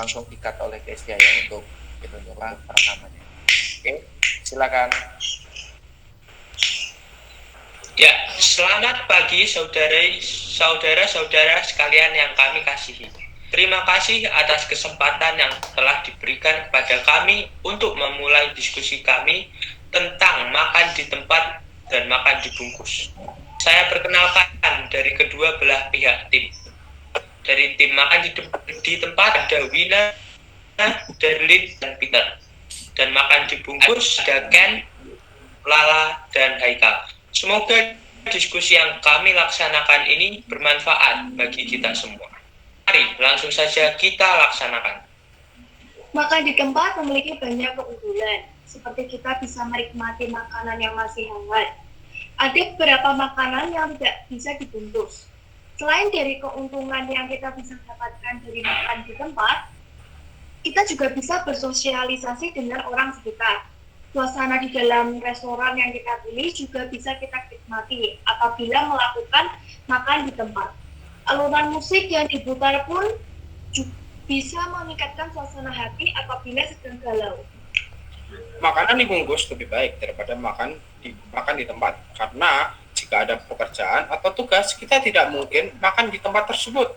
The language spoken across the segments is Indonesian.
langsung di-cut oleh Destia ya untuk perekamannya. Oke, silakan. Ya, selamat pagi saudara-saudara sekalian yang kami kasihi. Terima kasih atas kesempatan yang telah diberikan kepada kami untuk memulai diskusi kami tentang makan di tempat dan makan dibungkus. Saya perkenalkan dari kedua belah pihak tim. Dari tim makan di tempat ada Wina, Darlin, dan Peter. Dan makan dibungkus ada Ken, Lala, dan Haikal. Semoga diskusi yang kami laksanakan ini bermanfaat bagi kita semua. Mari langsung saja kita laksanakan. Makan di tempat memiliki banyak keunggulan, seperti kita bisa menikmati makanan yang masih hangat. Ada beberapa makanan yang tidak bisa dibungkus. Selain dari keuntungan yang kita bisa dapatkan dari makan di tempat, kita juga bisa bersosialisasi dengan orang sekitar. Suasana di dalam restoran yang kita pilih juga bisa kita nikmati apabila melakukan makan di tempat. Alunan musik yang diputar pun bisa meningkatkan suasana hati apabila sedang galau. Makanan dibungkus lebih baik daripada makan di tempat, karena jika ada pekerjaan atau tugas, kita tidak mungkin makan di tempat tersebut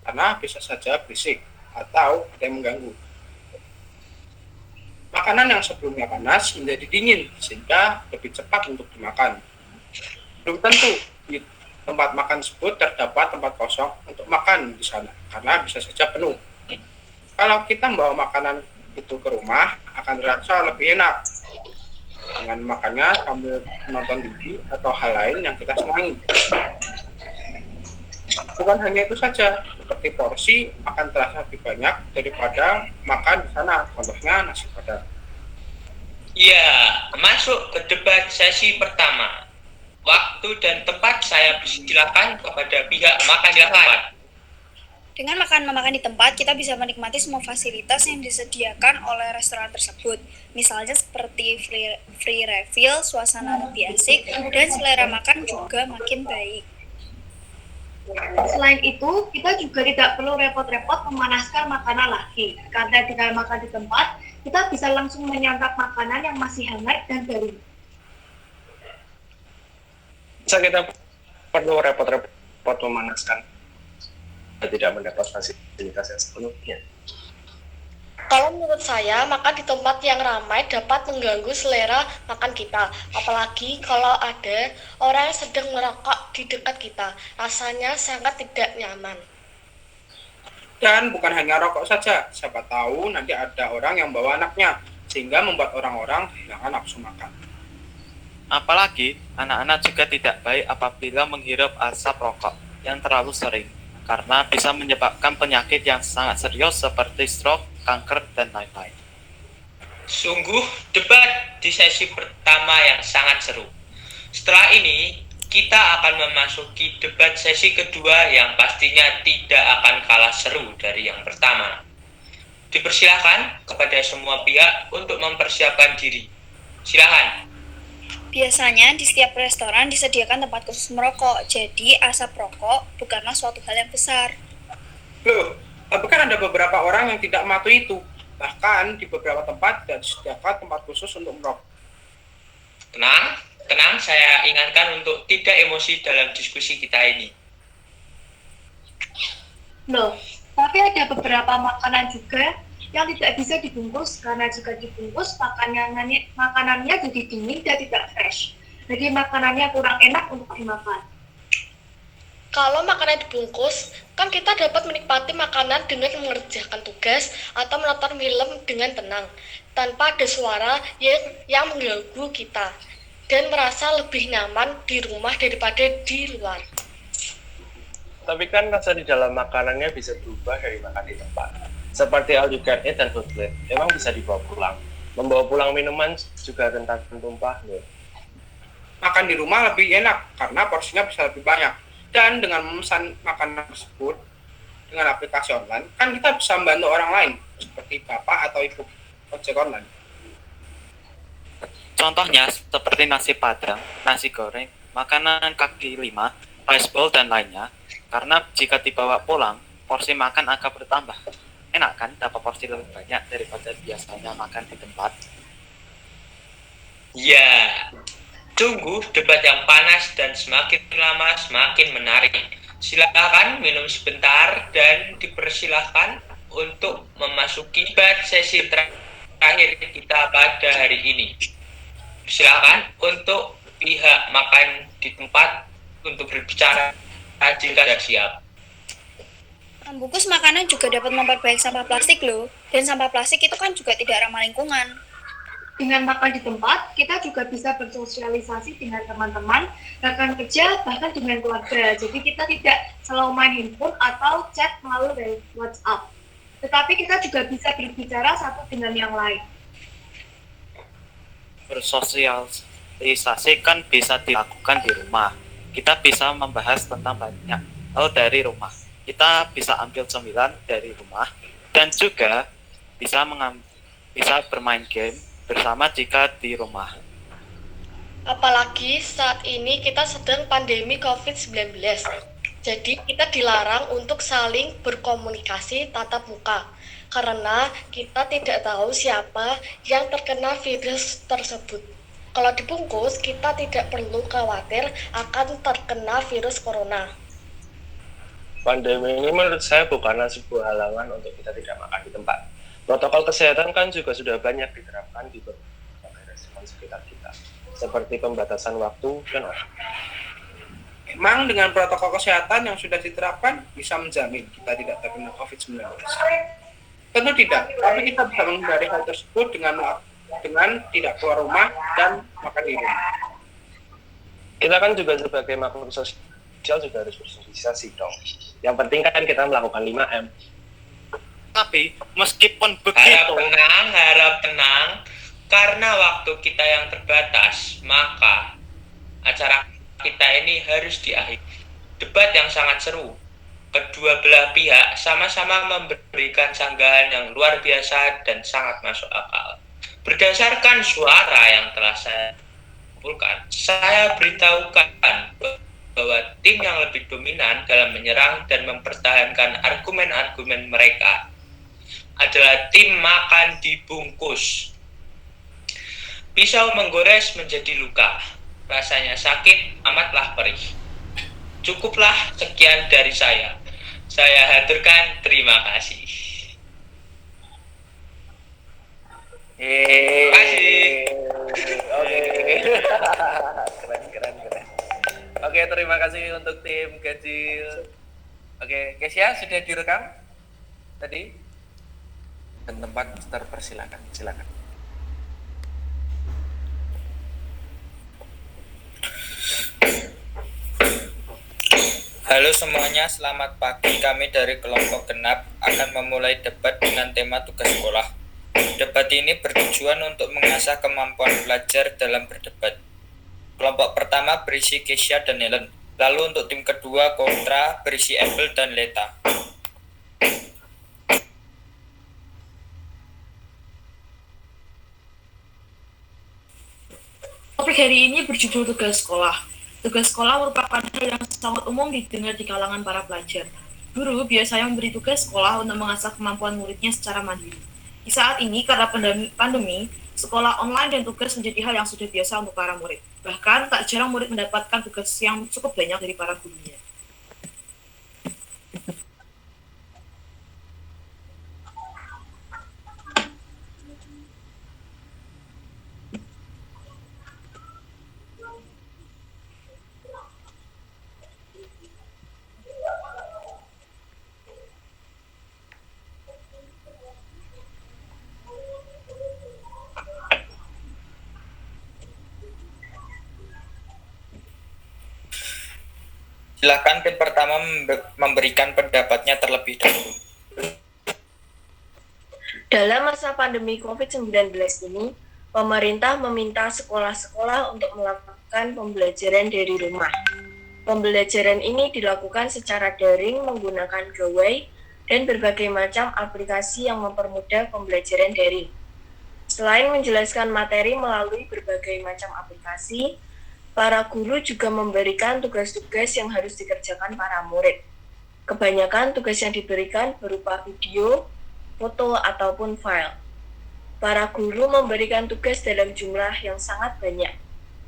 karena bisa saja berisik atau ada yang mengganggu. Makanan yang sebelumnya panas menjadi dingin sehingga lebih cepat untuk dimakan. Belum tentu di tempat makan tersebut terdapat tempat kosong untuk makan di sana karena bisa saja penuh. Kalau kita membawa makanan itu ke rumah akan terasa lebih enak dengan makannya sambil menonton TV atau hal lain yang kita senangi. Bukan hanya itu saja, seperti porsi akan terasa lebih banyak daripada makan di sana, contohnya nasi padang. Ya, masuk ke debat sesi pertama. Waktu dan tempat saya persilakan kepada pihak makan di tempat. Dengan makan di tempat, kita bisa menikmati semua fasilitas yang disediakan oleh restoran tersebut. Misalnya seperti free refill, suasana lebih asik, dan selera makan juga makin baik. Selain itu, kita juga tidak perlu repot-repot memanaskan makanan lagi. Karena dengan makan di tempat, kita bisa langsung menyantap makanan yang masih hangat dan baru. Kita perlu repot-repot memanaskan, tidak mendapat fasilitas yang sepenuhnya. Kalau menurut saya, makan di tempat yang ramai dapat mengganggu selera makan kita. Apalagi kalau ada orang yang sedang merokok di dekat kita. Rasanya sangat tidak nyaman. Dan bukan hanya rokok saja, siapa tahu nanti ada orang yang bawa anaknya, sehingga membuat orang-orang kehilangan nafsu makan. Apalagi, anak-anak juga tidak baik apabila menghirup asap rokok yang terlalu sering, karena bisa menyebabkan penyakit yang sangat serius seperti stroke, kanker, dan lain-lain. Sungguh debat di sesi pertama yang sangat seru. Setelah ini, kita akan memasuki debat sesi kedua yang pastinya tidak akan kalah seru dari yang pertama. Dipersilakan kepada semua pihak untuk mempersiapkan diri. Silakan. Biasanya di setiap restoran disediakan tempat khusus merokok, jadi asap rokok bukanlah suatu hal yang besar. Loh, tapi kan ada beberapa orang yang tidak mematuhi itu. Bahkan di beberapa tempat tidak disediakan tempat khusus untuk merokok. Tenang, saya ingatkan untuk tidak emosi dalam diskusi kita ini. Loh, tapi ada beberapa makanan juga yang tidak bisa dibungkus karena jika dibungkus makanannya jadi dingin dan tidak fresh. Jadi makanannya kurang enak untuk dimakan. Kalau makanan dibungkus, kan kita dapat menikmati makanan dengan mengerjakan tugas atau menonton film dengan tenang, tanpa ada suara yang mengganggu kita, dan merasa lebih nyaman di rumah daripada di luar. Tapi kan rasa di dalam makanannya bisa berubah dari makan di tempat. Seperti all you can eat dan foodlet, emang bisa dibawa pulang. Membawa pulang minuman juga rentan tumpah loh. Makan di rumah lebih enak karena porsinya bisa lebih banyak. Dan dengan memesan makanan tersebut dengan aplikasi online, kan kita bisa membantu orang lain seperti bapak atau ibu ojek online. Contohnya seperti nasi padang, nasi goreng, makanan kaki lima, rice bowl, dan lainnya. Karena jika dibawa pulang, porsi makan akan bertambah. enak kan dapat porsi lebih banyak daripada biasanya makan di tempat. Ya, tunggu debat yang panas dan semakin lama semakin menarik. Silakan minum sebentar dan dipersilahkan untuk memasuki debat sesi terakhir kita pada hari ini. Silakan untuk pihak makan di tempat untuk berbicara jika sudah siap. Membungkus makanan juga dapat memperbaiki sampah plastik loh. Dan sampah plastik itu kan juga tidak ramah lingkungan. Dengan makan di tempat, kita juga bisa bersosialisasi dengan teman-teman, rekan kerja, bahkan dengan keluarga. Jadi kita tidak selalu main handphone atau chat melalui WhatsApp. Tetapi kita juga bisa berbicara satu dengan yang lain. Bersosialisasi kan bisa dilakukan di rumah. Kita bisa membahas tentang banyak hal dari rumah. Kita bisa ambil cemilan dari rumah dan juga bisa bermain game bersama jika di rumah. Apalagi saat ini kita sedang pandemi COVID-19. Jadi kita dilarang untuk saling berkomunikasi tatap muka karena kita tidak tahu siapa yang terkena virus tersebut. Kalau dibungkus, kita tidak perlu khawatir akan terkena virus corona. Pandemi ini menurut saya bukanlah sebuah halangan untuk kita tidak makan di tempat. Protokol kesehatan kan juga sudah banyak diterapkan di berbagai restoran sekitar kita, seperti pembatasan waktu dan orang. Memang dengan protokol kesehatan yang sudah diterapkan bisa menjamin kita tidak terkena COVID-19. Tentu tidak, tapi kita bisa menghindari hal tersebut dengan tidak keluar rumah dan makan di rumah. Kita kan juga sebagai makhluk sosial juga harus bersosialisasi dong. Yang penting kan kita melakukan 5M. Tapi meskipun begitu, Harap tenang, karena waktu kita yang terbatas, maka acara kita ini harus diakhiri. Debat yang sangat seru. Kedua belah pihak sama-sama memberikan sanggahan yang luar biasa dan sangat masuk akal. Berdasarkan suara yang telah saya kumpulkan, saya beritahukan bahwa tim yang lebih dominan dalam menyerang dan mempertahankan argumen-argumen mereka adalah tim makan dibungkus. Pisau menggores menjadi luka. Rasanya sakit, amatlah perih. Cukuplah sekian dari saya. Saya haturkan terima kasih. Terima kasih. Oke. Keren. Oke, terima kasih untuk tim kecil. Oke, Kesia sudah direkam tadi? Dan tempat silakan. Halo semuanya, selamat pagi. Kami dari kelompok genap akan memulai debat dengan tema tugas sekolah. Debat ini bertujuan untuk mengasah kemampuan belajar dalam berdebat. Kelompok pertama berisi Kesia dan Helen. Lalu untuk tim kedua kontra berisi Apple dan Leta. Topik hari ini berjudul tugas sekolah. Tugas sekolah merupakan hal yang sangat umum didengar di kalangan para pelajar. Guru biasanya memberi tugas sekolah untuk mengasah kemampuan muridnya secara mandiri. Di saat ini, karena pandemi, sekolah online dan tugas menjadi hal yang sudah biasa untuk para murid. Bahkan, tak jarang murid mendapatkan tugas yang cukup banyak dari para gurunya. Silakan tim pertama memberikan pendapatnya terlebih dahulu. Dalam masa pandemi COVID-19 ini, pemerintah meminta sekolah-sekolah untuk melakukan pembelajaran dari rumah. Pembelajaran ini dilakukan secara daring menggunakan gawai dan berbagai macam aplikasi yang mempermudah pembelajaran daring. Selain menjelaskan materi melalui berbagai macam aplikasi, para guru juga memberikan tugas-tugas yang harus dikerjakan para murid. Kebanyakan tugas yang diberikan berupa video, foto, ataupun file. Para guru memberikan tugas dalam jumlah yang sangat banyak.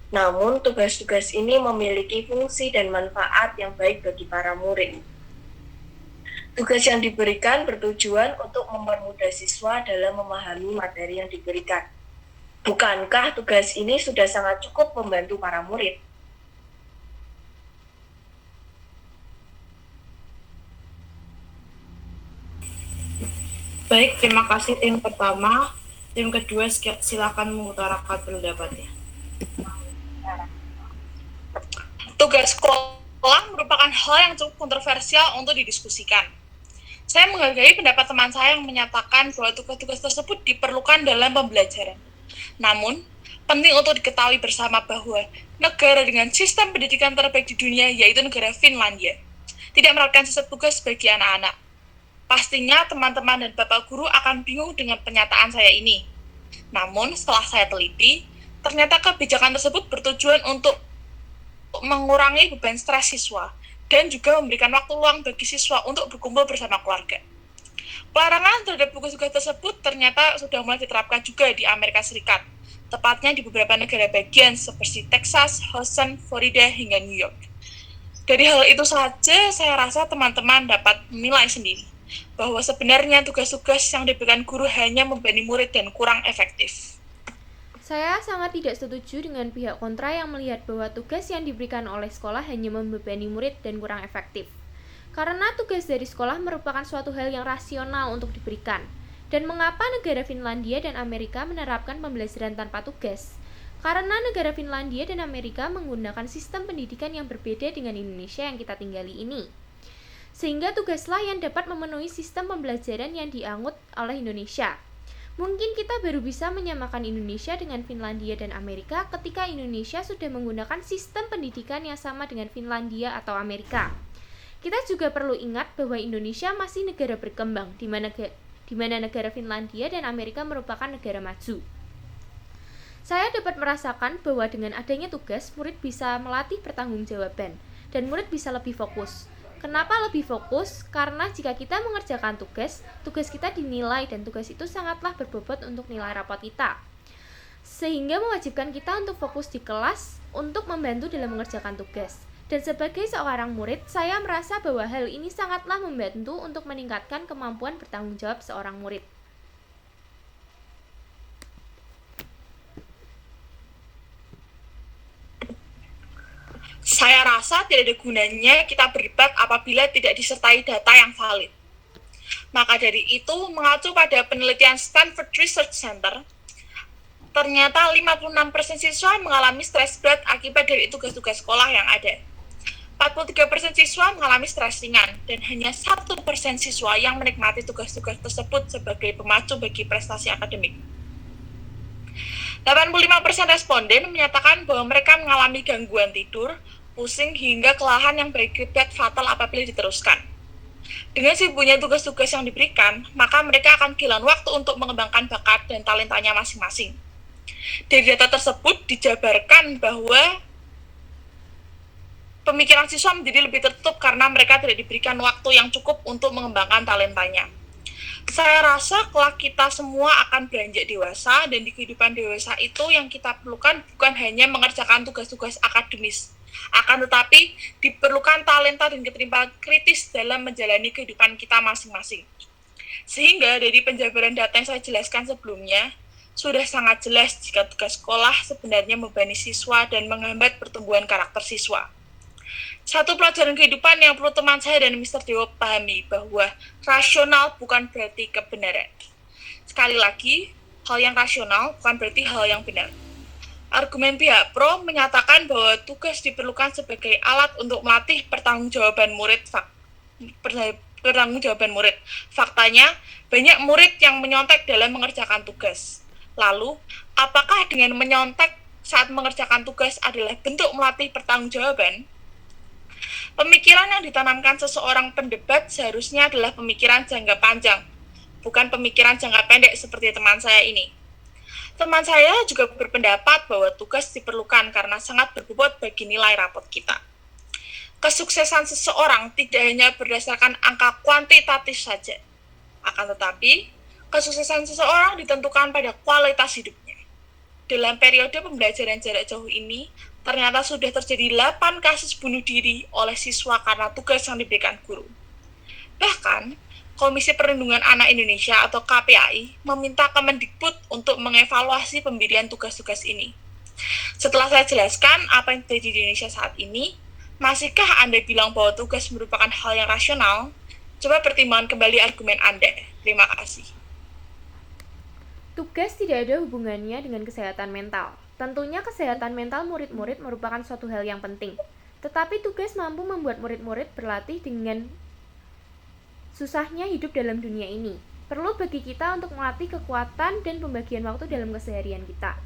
Namun, tugas-tugas ini memiliki fungsi dan manfaat yang baik bagi para murid. Tugas yang diberikan bertujuan untuk mempermudah siswa dalam memahami materi yang diberikan. Bukankah tugas ini sudah sangat cukup membantu para murid? Baik, terima kasih tim pertama. Tim kedua silakan mengutarakan pendapatnya. Tugas sekolah merupakan hal yang cukup kontroversial untuk didiskusikan. Saya menghargai pendapat teman saya yang menyatakan bahwa tugas-tugas tersebut diperlukan dalam pembelajaran. Namun, penting untuk diketahui bersama bahwa negara dengan sistem pendidikan terbaik di dunia, yaitu negara Finlandia, tidak menerapkan sistem tugas bagi anak-anak. Pastinya teman-teman dan Bapak Guru akan bingung dengan pernyataan saya ini. Namun, setelah saya teliti, ternyata kebijakan tersebut bertujuan untuk mengurangi beban stres siswa dan juga memberikan waktu luang bagi siswa untuk berkumpul bersama keluarga. Pelarangan terhadap tugas-tugas tersebut ternyata sudah mulai diterapkan juga di Amerika Serikat, tepatnya di beberapa negara bagian seperti Texas, Houston, Florida, hingga New York. Dari hal itu saja, saya rasa teman-teman dapat menilai sendiri bahwa sebenarnya tugas-tugas yang diberikan guru hanya membebani murid dan kurang efektif. Saya sangat tidak setuju dengan pihak kontra yang melihat bahwa tugas yang diberikan oleh sekolah hanya membebani murid dan kurang efektif. Karena tugas dari sekolah merupakan suatu hal yang rasional untuk diberikan. Dan mengapa negara Finlandia dan Amerika menerapkan pembelajaran tanpa tugas? Karena negara Finlandia dan Amerika menggunakan sistem pendidikan yang berbeda dengan Indonesia yang kita tinggali ini. Sehingga tugaslah yang dapat memenuhi sistem pembelajaran yang dianut oleh Indonesia. Mungkin kita baru bisa menyamakan Indonesia dengan Finlandia dan Amerika ketika Indonesia sudah menggunakan sistem pendidikan yang sama dengan Finlandia atau Amerika. Kita juga perlu ingat bahwa Indonesia masih negara berkembang, di mana negara Finlandia dan Amerika merupakan negara maju. Saya dapat merasakan bahwa dengan adanya tugas, murid bisa melatih pertanggungjawaban, dan murid bisa lebih fokus. Kenapa lebih fokus? Karena jika kita mengerjakan tugas, tugas kita dinilai dan tugas itu sangatlah berbobot untuk nilai rapot kita. Sehingga mewajibkan kita untuk fokus di kelas untuk membantu dalam mengerjakan tugas. Dan sebagai seorang murid, saya merasa bahwa hal ini sangatlah membantu untuk meningkatkan kemampuan bertanggung jawab seorang murid. Saya rasa tidak ada gunanya kita berdebat apabila tidak disertai data yang valid. Maka dari itu, mengacu pada penelitian Stanford Research Center, ternyata 56% siswa mengalami stres berat akibat dari tugas-tugas sekolah yang ada. 43% siswa mengalami stres ringan, dan hanya 1% siswa yang menikmati tugas-tugas tersebut sebagai pemacu bagi prestasi akademik. 85% responden menyatakan bahwa mereka mengalami gangguan tidur, pusing, hingga kelelahan yang berakibat fatal apabila diteruskan. Dengan sibuknya tugas-tugas yang diberikan, maka mereka akan kehilangan waktu untuk mengembangkan bakat dan talentanya masing-masing. Dari data tersebut dijabarkan bahwa pemikiran siswa menjadi lebih tertutup karena mereka tidak diberikan waktu yang cukup untuk mengembangkan talentanya. Saya rasa kelak kita semua akan beranjak dewasa, dan di kehidupan dewasa itu yang kita perlukan bukan hanya mengerjakan tugas-tugas akademis, akan tetapi diperlukan talenta dan keterampilan kritis dalam menjalani kehidupan kita masing-masing. Sehingga dari penjabaran data yang saya jelaskan sebelumnya, sudah sangat jelas jika tugas sekolah sebenarnya membebani siswa dan menghambat pertumbuhan karakter siswa. Satu pelajaran kehidupan yang perlu teman saya dan Mr. Dewo pahami bahwa rasional bukan berarti kebenaran. Sekali lagi, hal yang rasional bukan berarti hal yang benar. Argumen pihak pro menyatakan bahwa tugas diperlukan sebagai alat untuk melatih pertanggungjawaban murid. Faktanya, banyak murid yang menyontek dalam mengerjakan tugas. Lalu, apakah dengan menyontek saat mengerjakan tugas adalah bentuk melatih pertanggungjawaban? Pemikiran yang ditanamkan seseorang pendebat seharusnya adalah pemikiran jangka panjang, bukan pemikiran jangka pendek seperti teman saya ini. Teman saya juga berpendapat bahwa tugas diperlukan karena sangat berbobot bagi nilai rapot kita. Kesuksesan seseorang tidak hanya berdasarkan angka kuantitatif saja, akan tetapi Kesuksesan seseorang ditentukan pada kualitas hidupnya. Dalam periode pembelajaran jarak jauh ini, ternyata sudah terjadi 8 kasus bunuh diri oleh siswa karena tugas yang diberikan guru. Bahkan, Komisi Perlindungan Anak Indonesia atau KPAI meminta Kemendikbud untuk mengevaluasi pemberian tugas-tugas ini. Setelah saya jelaskan apa yang terjadi di Indonesia saat ini, masihkah Anda bilang bahwa tugas merupakan hal yang rasional? Coba pertimbangkan kembali argumen Anda. Terima kasih. Tugas tidak ada hubungannya dengan kesehatan mental. Tentunya kesehatan mental murid-murid merupakan suatu hal yang penting. Tetapi tugas mampu membuat murid-murid berlatih dengan susahnya hidup dalam dunia ini. Perlu bagi kita untuk melatih kekuatan dan pembagian waktu dalam keseharian kita.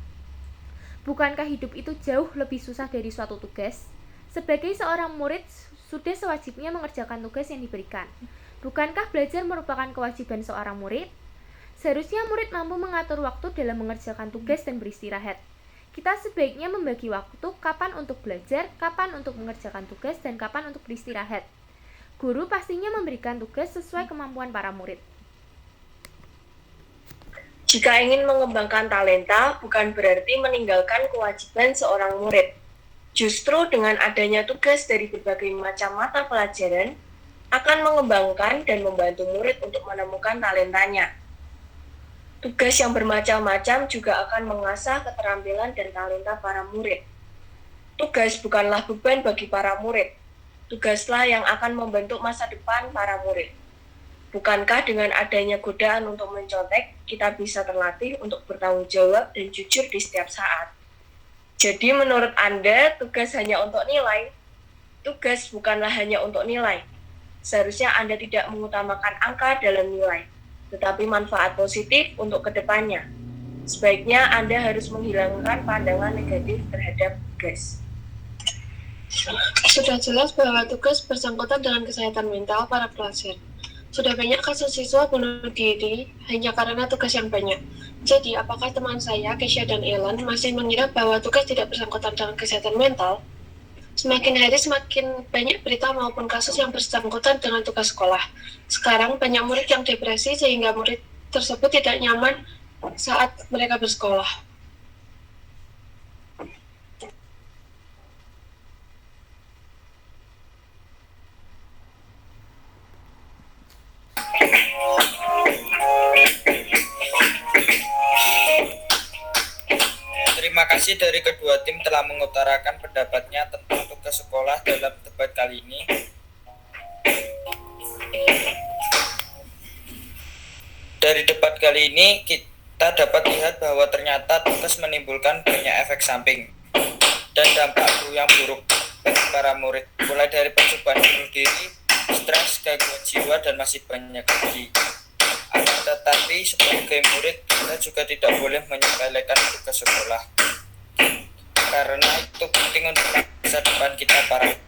Bukankah hidup itu jauh lebih susah dari suatu tugas? Sebagai seorang murid, sudah sewajibnya mengerjakan tugas yang diberikan. Bukankah belajar merupakan kewajiban seorang murid? Seharusnya murid mampu mengatur waktu dalam mengerjakan tugas dan beristirahat. Kita sebaiknya membagi waktu kapan untuk belajar, kapan untuk mengerjakan tugas, dan kapan untuk beristirahat. Guru pastinya memberikan tugas sesuai kemampuan para murid. Jika ingin mengembangkan talenta, bukan berarti meninggalkan kewajiban seorang murid. Justru dengan adanya tugas dari berbagai macam mata pelajaran, akan mengembangkan dan membantu murid untuk menemukan talentanya. Tugas yang bermacam-macam juga akan mengasah keterampilan dan talenta para murid. Tugas bukanlah beban bagi para murid. Tugaslah yang akan membentuk masa depan para murid. Bukankah dengan adanya godaan untuk mencontek, kita bisa terlatih untuk bertanggung jawab dan jujur di setiap saat? Jadi menurut Anda, tugas hanya untuk nilai? Tugas bukanlah hanya untuk nilai. Seharusnya Anda tidak mengutamakan angka dalam nilai, tetapi manfaat positif untuk kedepannya. Sebaiknya Anda harus menghilangkan pandangan negatif terhadap tugas. Sudah jelas bahwa tugas bersangkutan dengan kesehatan mental para pelajar. Sudah banyak kasus siswa bunuh diri hanya karena tugas yang banyak. Jadi, apakah teman saya, Kesha dan Elan, masih mengira bahwa tugas tidak bersangkutan dengan kesehatan mental? Semakin hari semakin banyak berita maupun kasus yang bersangkutan dengan tugas sekolah. Sekarang banyak murid yang depresi sehingga murid tersebut tidak nyaman saat mereka bersekolah. Terima kasih dari kedua tim telah mengutarakan pendapatnya tentang tugas sekolah dalam debat kali ini. Dari debat kali ini kita dapat lihat bahwa ternyata tugas menimbulkan banyak efek samping dan dampak yang buruk bagi para murid, mulai dari percobaan bunuh diri, stres, gangguan jiwa, dan masih banyak lagi. Akan tetapi sebagai murid kita juga tidak boleh menyepelekan tugas sekolah, karena itu penting untuk masa depan kita para murid.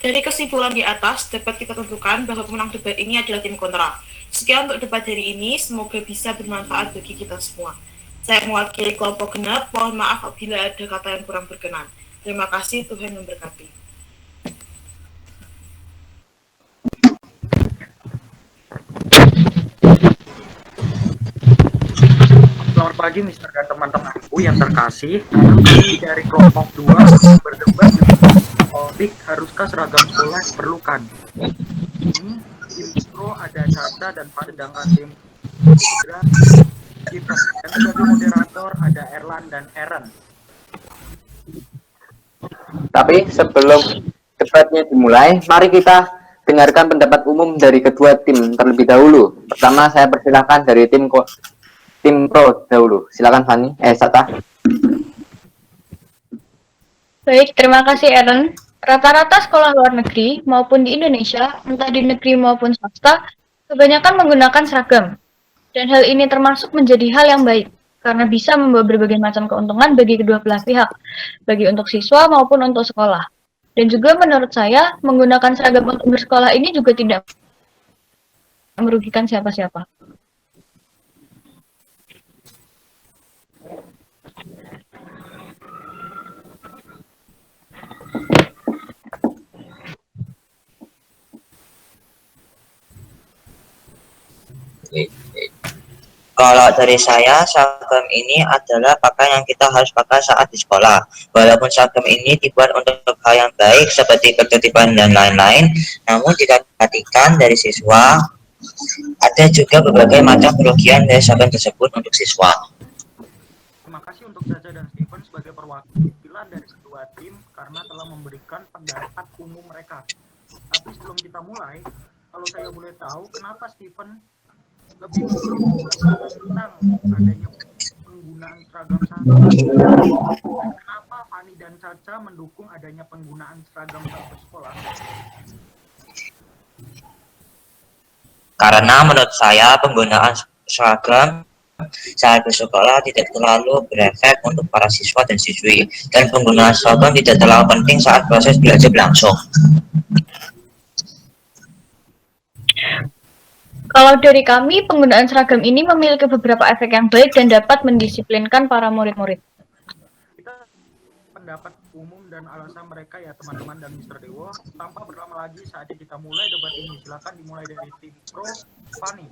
Dari kesimpulan di atas, dapat kita tentukan bahwa pemenang debat ini adalah tim kontra. Sekian untuk debat hari ini, semoga bisa bermanfaat bagi kita semua. Saya mewakili kelompok genap, mohon maaf apabila ada kata yang kurang berkenan. Terima kasih, Tuhan memberkati. Selamat pagi, Mister dan teman-temanku yang terkasih. Kami dari kelompok 2 berdebat topik haruskah seragam sekolah diperlukan. Ini tim pro ada Cata dan pandangan tim kita. Dan sebagai moderator ada Erlan dan Eren. Tapi sebelum debatnya dimulai, mari kita dengarkan pendapat umum dari kedua tim terlebih dahulu. Pertama saya persilahkan dari tim pro dahulu. Silakan Fani, Sata. Baik, terima kasih Eren. Rata-rata sekolah luar negeri maupun di Indonesia, entah di negeri maupun swasta, kebanyakan menggunakan seragam. Dan hal ini termasuk menjadi hal yang baik, karena bisa membawa berbagai macam keuntungan bagi kedua belah pihak, bagi untuk siswa maupun untuk sekolah. Dan juga menurut saya, menggunakan seragam untuk bersekolah ini juga tidak merugikan siapa-siapa. Kalau dari saya, seragam ini adalah pakaian yang kita harus pakai saat di sekolah. Walaupun seragam ini dibuat untuk hal yang baik seperti ketertiban dan lain-lain, namun jika diperhatikan dari siswa, ada juga berbagai macam kerugian dari seragam tersebut untuk siswa. Terima kasih untuk Caca dan Steven sebagai perwakilan dari kedua tim karena telah memberikan pendapat umum mereka. Tapi sebelum kita mulai, kalau saya boleh tahu, kenapa Steven lebih tentang adanya penggunaan seragam satu? Kenapa Fani dan Caca mendukung adanya penggunaan seragam satu sekolah? Karena menurut saya penggunaan seragam saat bersekolah tidak terlalu berefek untuk para siswa dan siswi, dan penggunaan seragam tidak terlalu penting saat proses belajar berlangsung. Kalau dari kami, penggunaan seragam ini memiliki beberapa efek yang baik dan dapat mendisiplinkan para murid-murid. Kita pendapat umum dan alasan mereka ya teman-teman dan Mr. Dewo. Tanpa berlama lagi, saatnya kita mulai debat ini. Silakan dimulai dari tim Pro, Fani.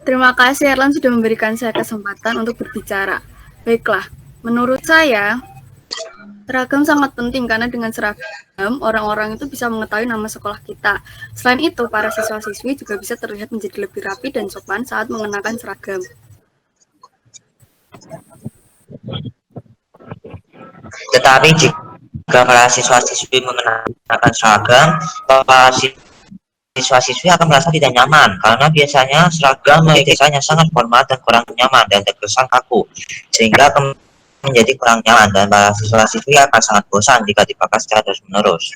Terima kasih Erlan sudah memberikan saya kesempatan untuk berbicara. Baiklah, menurut saya seragam sangat penting karena dengan seragam orang-orang itu bisa mengetahui nama sekolah kita. Selain itu, para siswa-siswi juga bisa terlihat menjadi lebih rapi dan sopan saat mengenakan seragam. Tetapi jika para siswa-siswi mengenakan seragam, para siswa-siswi akan merasa tidak nyaman karena biasanya seragam memiliki kesan yang sangat formal dan kurang nyaman dan terkesan kaku, sehingga menjadi kurang nyaman dan para siswa-siswi akan sangat bosan jika dipakai secara terus-menerus.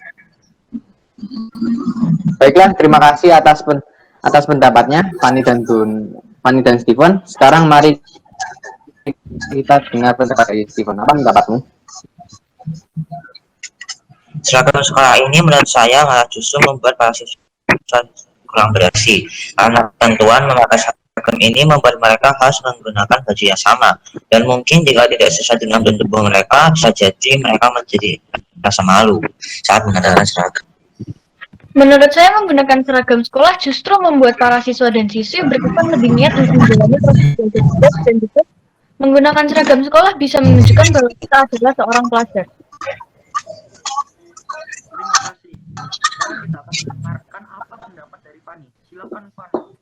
Baiklah, terima kasih atas pendapatnya Fani dan Steven. Sekarang mari kita dengar pendapat dari Steven. Apa pendapatmu? Seragam sekolah ini menurut saya malah justru membuat para siswa kurang beraksi, karena ketentuan memakai seragam ini membuat mereka harus menggunakan baju yang sama, dan mungkin jika tidak sesuai dengan bentuk tubuh mereka, bisa jadi mereka menjadi rasa malu saat menggunakan seragam. Menurut saya, menggunakan seragam sekolah justru membuat para siswa dan siswi berkesan lebih niat untuk menjalani proses belajar dan juga menggunakan seragam sekolah bisa menunjukkan bahwa kita adalah seorang pelajar. Terima kasih. Sekarang kita akan mendengarkan apa pendapat dari Fani. Silakan Fani.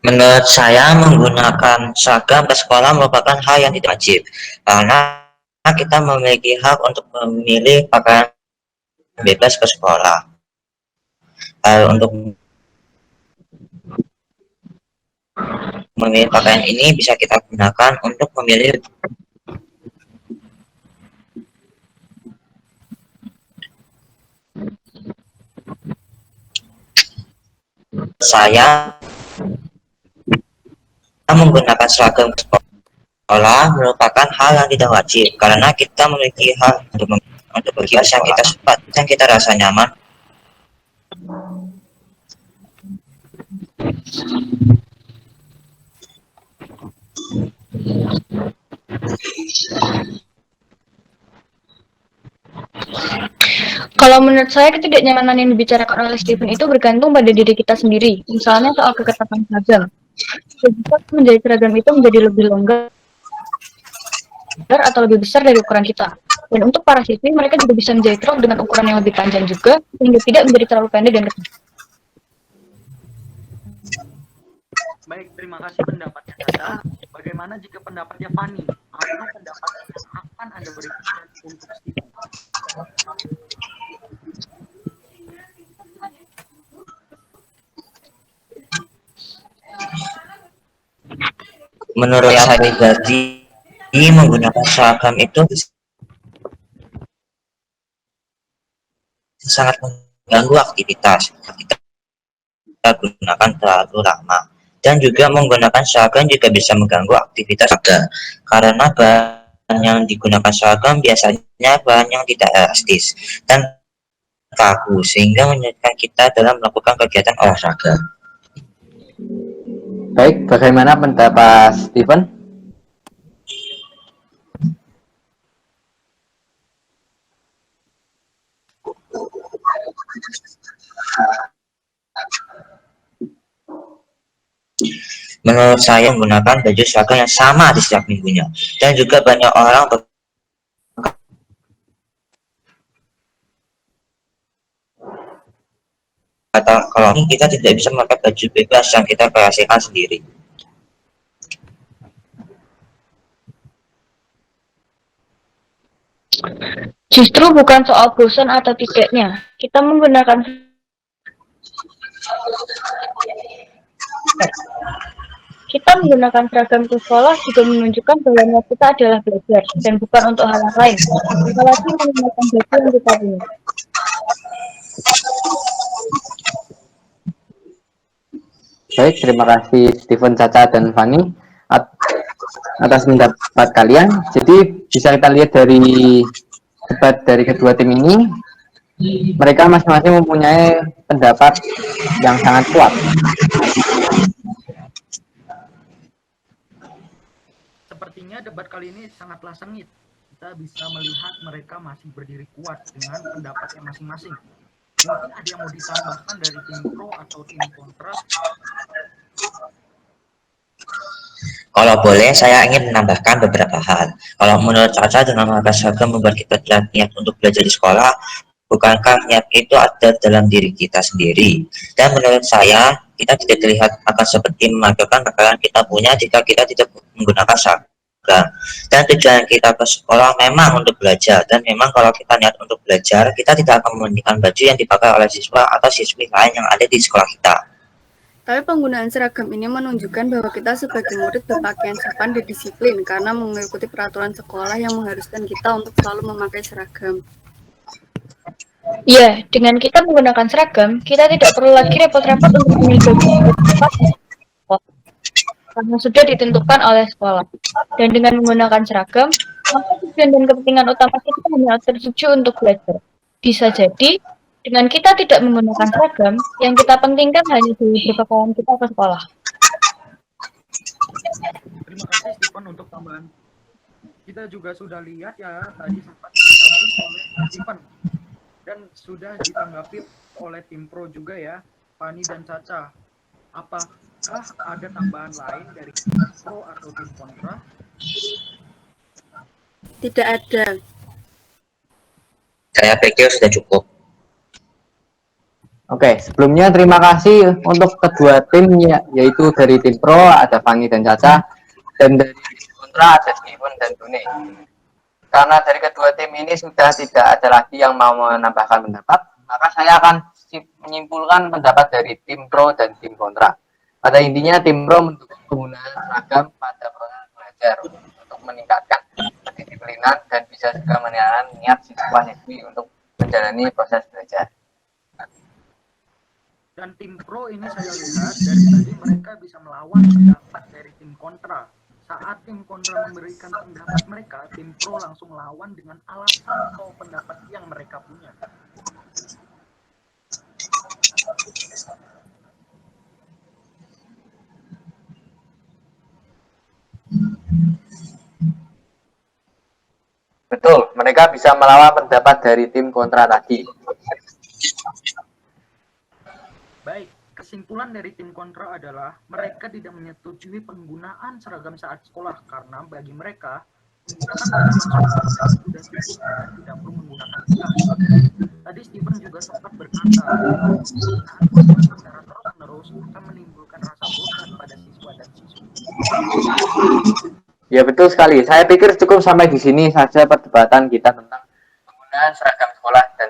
Menurut saya, menggunakan seragam ke sekolah merupakan hal yang tidak wajib, karena kita memiliki hak untuk memilih pakaian bebas ke sekolah. Untuk memilih pakaian ini bisa kita gunakan untuk memilih saya menggunakan seragam sekolah merupakan hal yang tidak wajib karena kita memiliki hak untuk berkios yang kita suka dan kita rasa nyaman. Kalau menurut saya, ketidaknyamanan yang dibicarakan oleh Stephen itu bergantung pada diri kita sendiri. Misalnya soal keketatan seragam. Jika menjadi seragam itu menjadi lebih longgar atau lebih besar dari ukuran kita. Dan untuk para siswi, mereka juga bisa menjahit rok dengan ukuran yang lebih panjang juga, sehingga tidak menjadi terlalu pendek dan ketat. Baik, terima kasih pendapatnya Caca. Bagaimana jika pendapatnya Fani? Apa pendapat yang akan Anda berikan untuk Stephen? Menurut saya pribadi, menggunakan seragam itu sangat mengganggu aktivitas kita gunakan terlalu lama, dan juga menggunakan seragam juga bisa mengganggu aktivitas kita karena bahan yang digunakan seragam biasanya bahan yang tidak elastis dan kaku sehingga menyulitkan kita dalam melakukan kegiatan olahraga. Baik, bagaimana pendapat Stephen? Menurut saya menggunakan baju seragam yang sama di setiap minggunya, dan juga banyak orang berkata kalau kita tidak bisa memakai baju bebas yang kita kreasikan sendiri. Justru bukan soal bosan atau tidaknya. Kita menggunakan seragam ke sekolah juga menunjukkan bahwa kita adalah belajar dan bukan untuk hal yang lain. Apalagi menggunakan baju yang kita punya. Baik, terima kasih Stephen, Caca, dan Fani atas pendapat kalian. Jadi bisa kita lihat dari debat dari kedua tim ini, mereka masing-masing mempunyai pendapat yang sangat kuat. Sepertinya debat kali ini sangatlah sengit. Kita bisa melihat mereka masih berdiri kuat dengan pendapatnya masing-masing. Mungkin ada yang mau ditambahkan dari tim pro atau tim kontra? Kalau boleh, saya ingin menambahkan beberapa hal. Kalau menurut Caca, dengan memakai seragam membuat kita tidak niat untuk belajar di sekolah, bukankah niat itu ada dalam diri kita sendiri? Dan menurut saya, kita tidak terlihat akan seperti memamerkan pakaian kita punya jika kita tidak menggunakan seragam. Dan tujuan kita ke sekolah memang untuk belajar, dan memang kalau kita niat untuk belajar, kita tidak akan membandingkan baju yang dipakai oleh siswa atau siswi lain yang ada di sekolah kita. Tapi penggunaan seragam ini menunjukkan bahwa kita sebagai murid berpakaian sopan dan disiplin karena mengikuti peraturan sekolah yang mengharuskan kita untuk selalu memakai seragam. Ya, dengan kita menggunakan seragam, kita tidak perlu lagi repot-repot untuk memilih baju karena sudah ditentukan oleh sekolah. Dan dengan menggunakan seragam, maka tujuan dan kepentingan utama kita hanya tertuju untuk belajar. Bisa jadi, dengan kita tidak menggunakan seragam, yang kita pentingkan hanya berpakaian kita ke sekolah. Terima kasih Stephen untuk tambahan. Kita juga sudah lihat ya, tadi sempat ditanggapi oleh Stephen. Dan sudah ditanggapi oleh tim pro juga ya, Fani dan Caca. Apakah ada tambahan lain dari tim pro atau tim kontra? Tidak ada. Saya pikir sudah cukup. Oke, sebelumnya terima kasih untuk kedua tim, yaitu dari tim pro ada Fani dan Caca, dan dari tim kontra ada Stephen dan Tune. Karena dari kedua tim ini sudah tidak ada lagi yang mau menambahkan pendapat, maka saya akan menyimpulkan pendapat dari tim pro dan tim kontra. Pada intinya tim pro mendukung penggunaan seragam pada proses belajar untuk meningkatkan kedisiplinan dan bisa juga meningkatkan niat siswa-siswi untuk menjalani proses belajar. Dan tim pro ini saya lihat dari tadi mereka bisa melawan pendapat dari tim kontra. Saat tim kontra memberikan pendapat mereka, tim pro langsung lawan dengan alasan atau pendapat yang mereka punya. Betul, mereka bisa melawan pendapat dari tim kontra tadi. Baik, kesimpulan dari tim kontra adalah mereka tidak menyetujui penggunaan seragam saat sekolah karena bagi mereka menggunakan seragam sudah cukup dan tidak perlu menggunakan jas. Tadi Stephen juga sempat berkata, penggunaan secara terus-menerus akan menimbulkan rasa bosan pada siswa dan siswi. Ya betul sekali. Saya pikir cukup sampai di sini saja perdebatan kita tentang penggunaan seragam sekolah, dan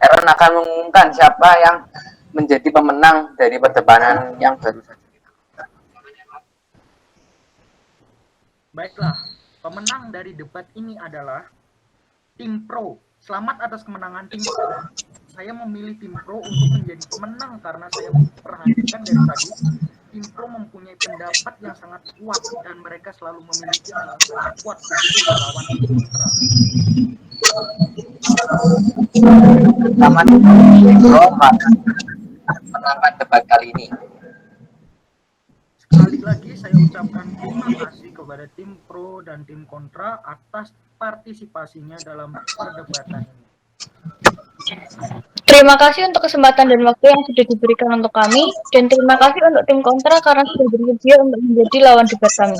Aaron akan mengumumkan siapa yang menjadi pemenang dari perdebatan yang baru saja. Baiklah, pemenang dari debat ini adalah tim pro. Selamat atas kemenangan tim pro. Saya memilih tim pro untuk menjadi pemenang karena saya perhatikan dari tadi tim pro mempunyai pendapat yang sangat kuat dan mereka selalu memiliki alasan yang kuat untuk melawan tim kontra. Pertama tim pro menangkan debat kali ini. Sekali lagi saya ucapkan terima kasih kepada tim pro dan tim kontra atas partisipasinya dalam perdebatan ini. Terima kasih untuk kesempatan dan waktu yang sudah diberikan untuk kami, dan terima kasih untuk tim kontra karena sudah bersedia untuk menjadi lawan debat kami.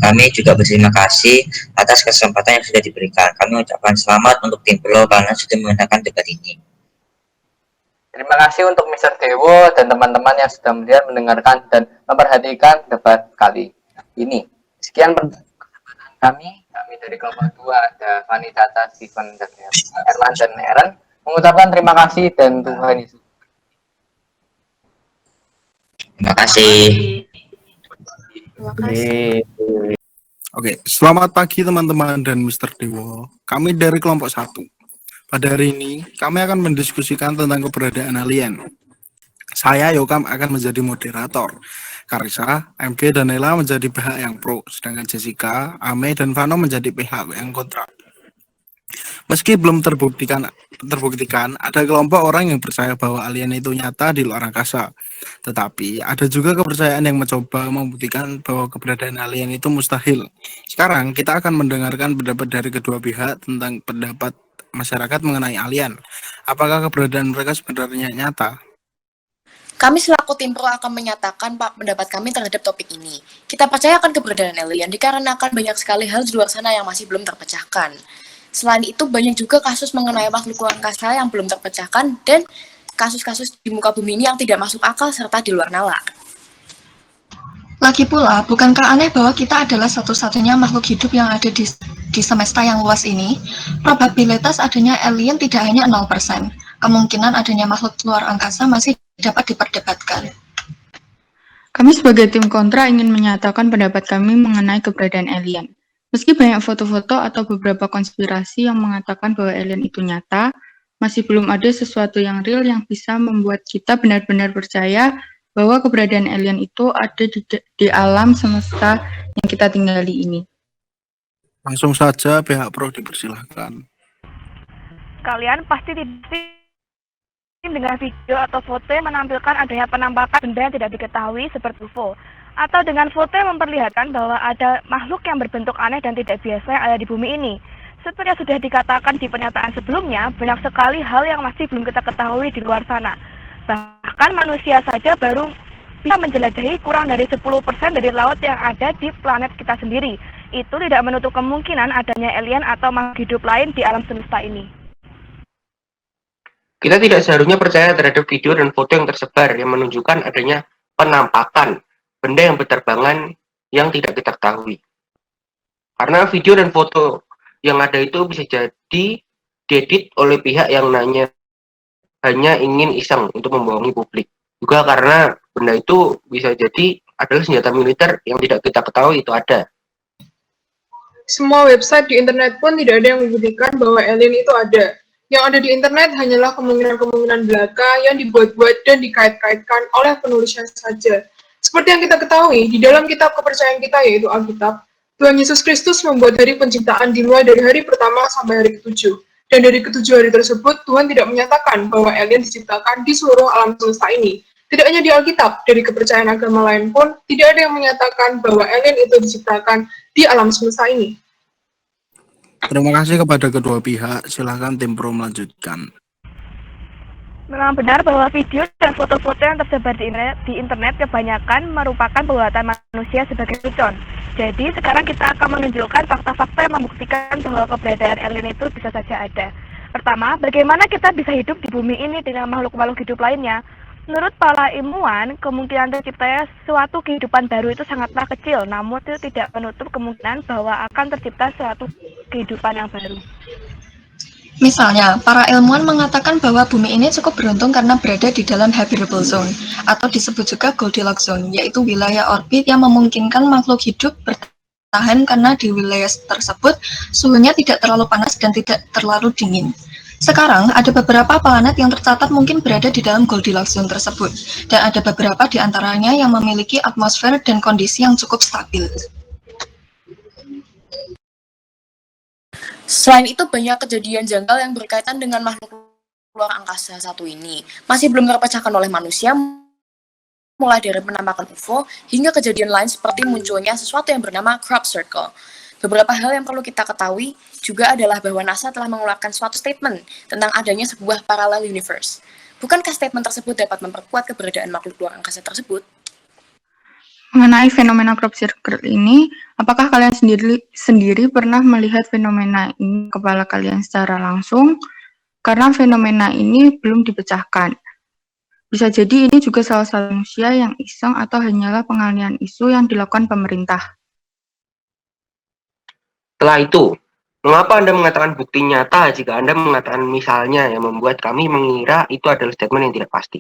Kami juga berterima kasih atas kesempatan yang sudah diberikan. Kami ucapkan selamat untuk tim pro karena sudah memenangkan debat ini. Terima kasih untuk Mr. Dewo dan teman-teman yang sudah melihat, mendengarkan, dan memperhatikan debat kali ini. Sekian perdebatan kami dari kelompok 2 ada Fani, Tata, Stephen, dan Erlan dan Aaron mengucapkan terima kasih dan Tuhan Yesus. Terima kasih. Terima kasih. Oke, selamat pagi teman-teman dan Mr. Dewo. Kami dari kelompok 1. Pada hari ini, kami akan mendiskusikan tentang keberadaan alien. Saya, Yokam, akan menjadi moderator. Karisa, MG, dan Nela menjadi pihak yang pro, sedangkan Jessica, Ame, dan Vano menjadi pihak yang kontra. Meski belum terbuktikan ada kelompok orang yang percaya bahwa alien itu nyata di luar angkasa. Tetapi ada juga kepercayaan yang mencoba membuktikan bahwa keberadaan alien itu mustahil. Sekarang kita akan mendengarkan pendapat dari kedua pihak tentang pendapat masyarakat mengenai alien. Apakah keberadaan mereka sebenarnya nyata? Kami selaku tim pro akan menyatakan pendapat kami terhadap topik ini. Kita percaya akan keberadaan alien dikarenakan banyak sekali hal di luar sana yang masih belum terpecahkan. Selain itu, banyak juga kasus mengenai makhluk luar angkasa yang belum terpecahkan dan kasus-kasus di muka bumi ini yang tidak masuk akal serta di luar nalar. Lagi pula, bukankah aneh bahwa kita adalah satu-satunya makhluk hidup yang ada di semesta yang luas ini? Probabilitas adanya alien tidak hanya 0%. Kemungkinan adanya makhluk luar angkasa masih dapat diperdebatkan. Kami sebagai tim kontra ingin menyatakan pendapat kami mengenai keberadaan alien. Meski banyak foto-foto atau beberapa konspirasi yang mengatakan bahwa alien itu nyata, masih belum ada sesuatu yang real yang bisa membuat kita benar-benar percaya bahwa keberadaan alien itu ada di alam semesta yang kita tinggali ini. Langsung saja pihak pro dipersilahkan. Kalian pasti tidak dengan video atau foto yang menampilkan adanya penampakan benda yang tidak diketahui seperti UFO, atau dengan foto yang memperlihatkan bahwa ada makhluk yang berbentuk aneh dan tidak biasa yang ada di bumi ini. Seperti yang sudah dikatakan di pernyataan sebelumnya, banyak sekali hal yang masih belum kita ketahui di luar sana. Bahkan manusia saja baru bisa menjelajahi kurang dari 10% dari laut yang ada di planet kita sendiri. Itu tidak menutup kemungkinan adanya alien atau makhluk hidup lain di alam semesta ini. Kita tidak seharusnya percaya terhadap video dan foto yang tersebar yang menunjukkan adanya penampakan benda yang berterbangan yang tidak kita ketahui. Karena video dan foto yang ada itu bisa jadi diedit oleh pihak yang hanya ingin iseng untuk membohongi publik. Juga karena benda itu bisa jadi adalah senjata militer yang tidak kita ketahui itu ada. Semua website di internet pun tidak ada yang membuktikan bahwa alien itu ada. Yang ada di internet hanyalah kemungkinan-kemungkinan belaka yang dibuat-buat dan dikait-kaitkan oleh penulisnya saja. Seperti yang kita ketahui, di dalam kitab kepercayaan kita yaitu Alkitab, Tuhan Yesus Kristus membuat hari penciptaan dimulai dari hari pertama sampai hari ke-7. Dan dari ke-7 hari tersebut, Tuhan tidak menyatakan bahwa alien diciptakan di seluruh alam semesta ini. Tidak hanya di Alkitab, dari kepercayaan agama lain pun, tidak ada yang menyatakan bahwa alien itu diciptakan di alam semesta ini. Terima kasih kepada kedua pihak. Silahkan tim pro melanjutkan. Memang benar bahwa video dan foto-foto yang tersebar di internet kebanyakan merupakan buatan manusia sebagai lelucon. Jadi sekarang kita akan menunjukkan fakta-fakta yang membuktikan bahwa keberadaan alien itu bisa saja ada. Pertama, bagaimana kita bisa hidup di bumi ini dengan makhluk-makhluk hidup lainnya? Menurut para ilmuwan, kemungkinan terciptanya suatu kehidupan baru itu sangatlah kecil, namun itu tidak menutup kemungkinan bahwa akan tercipta suatu kehidupan yang baru. Misalnya, para ilmuwan mengatakan bahwa bumi ini cukup beruntung karena berada di dalam habitable zone, atau disebut juga Goldilocks zone, yaitu wilayah orbit yang memungkinkan makhluk hidup bertahan karena di wilayah tersebut suhunya tidak terlalu panas dan tidak terlalu dingin. Sekarang, ada beberapa planet yang tercatat mungkin berada di dalam Goldilocks zone tersebut, dan ada beberapa di antaranya yang memiliki atmosfer dan kondisi yang cukup stabil. Selain itu, banyak kejadian janggal yang berkaitan dengan makhluk luar angkasa satu ini masih belum terpecahkan oleh manusia, mulai dari penampakan UFO hingga kejadian lain seperti munculnya sesuatu yang bernama crop circle. Beberapa hal yang perlu kita ketahui juga adalah bahwa NASA telah mengeluarkan suatu statement tentang adanya sebuah parallel universe. Bukankah statement tersebut dapat memperkuat keberadaan makhluk luar angkasa tersebut? Mengenai fenomena crop circle ini, apakah kalian sendiri pernah melihat fenomena ini kepala kalian secara langsung? Karena fenomena ini belum dipecahkan. Bisa jadi ini juga salah satu manusia yang iseng atau hanyalah pengalihan isu yang dilakukan pemerintah. Setelah itu, mengapa Anda mengatakan bukti nyata jika Anda mengatakan misalnya yang membuat kami mengira itu adalah statement yang tidak pasti?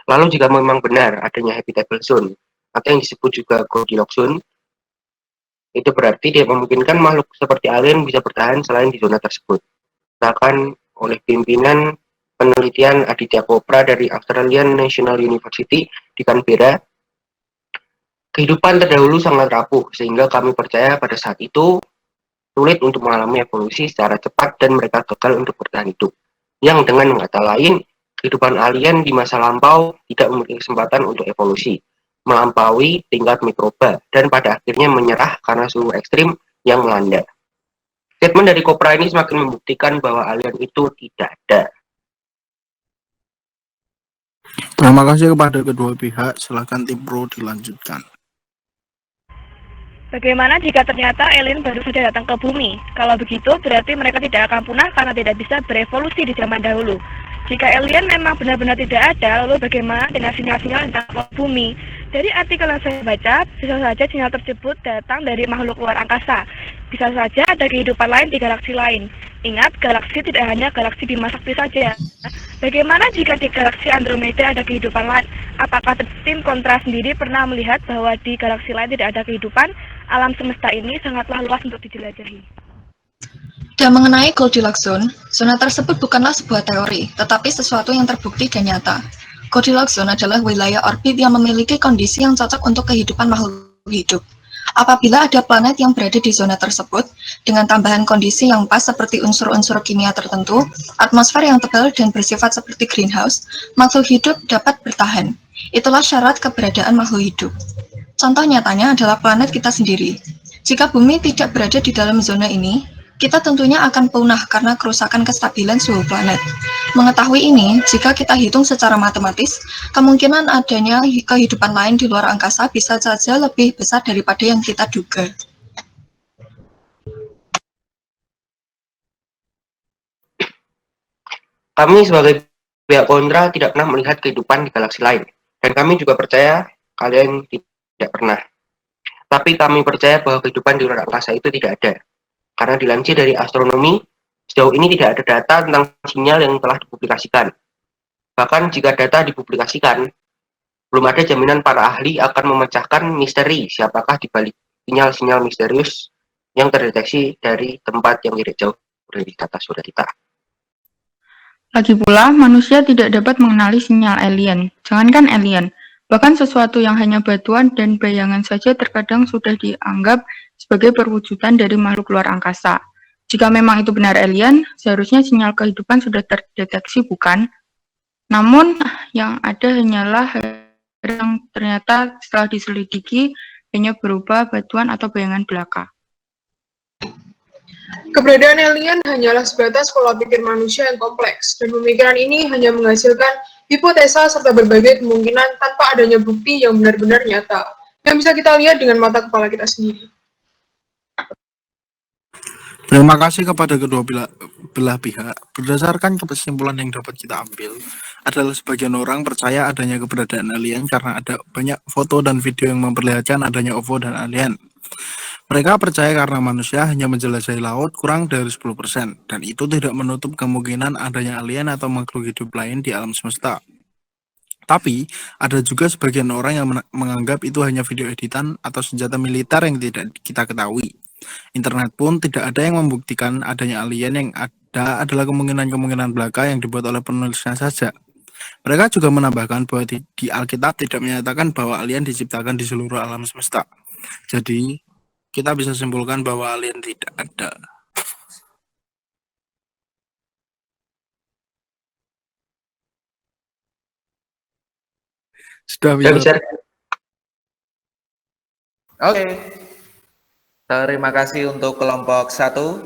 Lalu jika memang benar adanya habitable zone, atau yang disebut juga Goldilocks zone, itu berarti dia memungkinkan makhluk seperti alien bisa bertahan selain di zona tersebut. Bahkan oleh pimpinan penelitian Aditya Chopra dari Australian National University di Canberra, kehidupan terdahulu sangat rapuh, sehingga kami percaya pada saat itu sulit untuk mengalami evolusi secara cepat dan mereka gagal untuk bertahan hidup. Yang dengan kata lain, kehidupan alien di masa lampau tidak memiliki kesempatan untuk evolusi, melampaui tingkat mikroba, dan pada akhirnya menyerah karena suhu ekstrim yang melanda. Statement dari Chopra ini semakin membuktikan bahwa alien itu tidak ada. Terima kasih kepada kedua pihak. Silakan tim pro dilanjutkan. Bagaimana jika ternyata alien baru saja datang ke bumi? Kalau begitu, berarti mereka tidak akan punah karena tidak bisa berevolusi di zaman dahulu. Jika alien memang benar-benar tidak ada, lalu bagaimana dengan sinyal-sinyal yang datang ke bumi? Dari artikel yang saya baca, bisa saja sinyal tersebut datang dari makhluk luar angkasa. Bisa saja ada kehidupan lain di galaksi lain. Ingat, galaksi tidak hanya galaksi Bima Sakti saja. Bagaimana jika di galaksi Andromeda ada kehidupan lain? Apakah tim kontra sendiri pernah melihat bahwa di galaksi lain tidak ada kehidupan? Alam semesta ini sangatlah luas untuk dijelajahi. Dan mengenai Goldilocks zone, zona tersebut bukanlah sebuah teori, tetapi sesuatu yang terbukti dan nyata. Goldilocks zone adalah wilayah orbit yang memiliki kondisi yang cocok untuk kehidupan makhluk hidup. Apabila ada planet yang berada di zona tersebut, dengan tambahan kondisi yang pas seperti unsur-unsur kimia tertentu, atmosfer yang tebal dan bersifat seperti greenhouse, makhluk hidup dapat bertahan. Itulah syarat keberadaan makhluk hidup. Contoh nyatanya adalah planet kita sendiri. Jika bumi tidak berada di dalam zona ini, kita tentunya akan punah karena kerusakan kestabilan suhu planet. Mengetahui ini, jika kita hitung secara matematis, kemungkinan adanya kehidupan lain di luar angkasa bisa saja lebih besar daripada yang kita duga. Kami sebagai pihak kontra tidak pernah melihat kehidupan di galaksi lain, dan kami juga percaya kalian tidak pernah. Tapi kami percaya bahwa kehidupan di luar angkasa itu tidak ada. Karena dilansir dari astronomi, sejauh ini tidak ada data tentang sinyal yang telah dipublikasikan. Bahkan jika data dipublikasikan, belum ada jaminan para ahli akan memecahkan misteri siapakah di balik sinyal-sinyal misterius yang terdeteksi dari tempat yang tidak jauh dari tata surya kita. Lagi pula, manusia tidak dapat mengenali sinyal alien. Jangankan alien, bahkan sesuatu yang hanya batuan dan bayangan saja terkadang sudah dianggap sebagai perwujudan dari makhluk luar angkasa. Jika memang itu benar alien, seharusnya sinyal kehidupan sudah terdeteksi, bukan? Namun, yang ada hanyalah yang ternyata setelah diselidiki hanya berupa batuan atau bayangan belaka. Keberadaan alien hanyalah sebatas pola pikir manusia yang kompleks, dan pemikiran ini hanya menghasilkan hipotesa serta berbagai kemungkinan tanpa adanya bukti yang benar-benar nyata, yang bisa kita lihat dengan mata kepala kita sendiri. Terima kasih kepada kedua belah pihak. Berdasarkan kesimpulan yang dapat kita ambil, adalah sebagian orang percaya adanya keberadaan alien karena ada banyak foto dan video yang memperlihatkan adanya UFO dan alien. Mereka percaya karena manusia hanya menjelajahi laut kurang dari 10%, dan itu tidak menutup kemungkinan adanya alien atau makhluk hidup lain di alam semesta. Tapi, ada juga sebagian orang yang menganggap itu hanya video editan atau senjata militer yang tidak kita ketahui. Internet pun tidak ada yang membuktikan adanya alien, yang ada adalah kemungkinan-kemungkinan belaka yang dibuat oleh penulisnya saja. Mereka juga menambahkan bahwa di Alkitab tidak menyatakan bahwa alien diciptakan di seluruh alam semesta. Jadi, kita bisa simpulkan bahwa alien tidak ada. Sudah bisa. Oke. Terima kasih untuk kelompok 1.